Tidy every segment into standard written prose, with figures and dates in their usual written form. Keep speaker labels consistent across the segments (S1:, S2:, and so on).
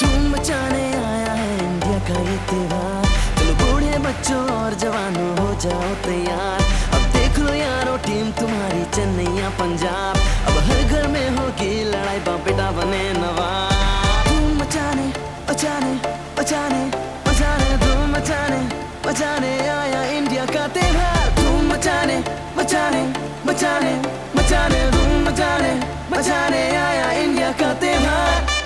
S1: धूम मचाने आया है इंडिया का ये त्योहार। चलो बूढ़े बच्चों और जवानों हो जाओ तैयार। अब देख लो यारो टीम तुम्हारी चेन्नई या पंजाब। अब हर घर में होगी लड़ाई बाप बेटा बने नवाब। धूम मचाने मचाने मचाने मचाने धूम मचाने मचाने आया इंडिया का त्योहार। धूम मचाने मचाने मचाने मचाने धूम मचाने मचाने आया इंडिया का त्योहार।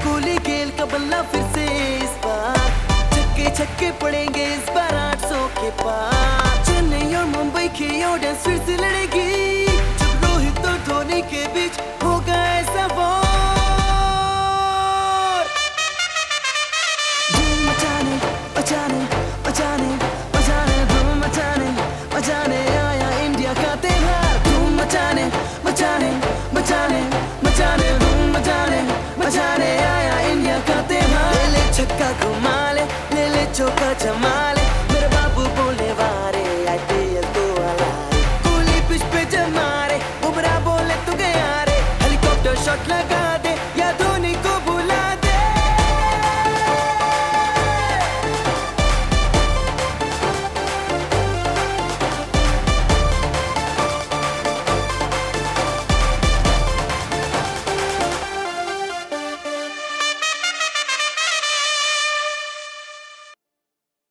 S1: कूली खेल का बल्ला फिर से इस बार। छक्के छक्के पड़ेंगे इस बार 800 के पार। चेन्नई और मुंबई की ऑडियंस फिर से लड़ेगी। जब रोहित और धोनी के बीच होगा ऐसा वो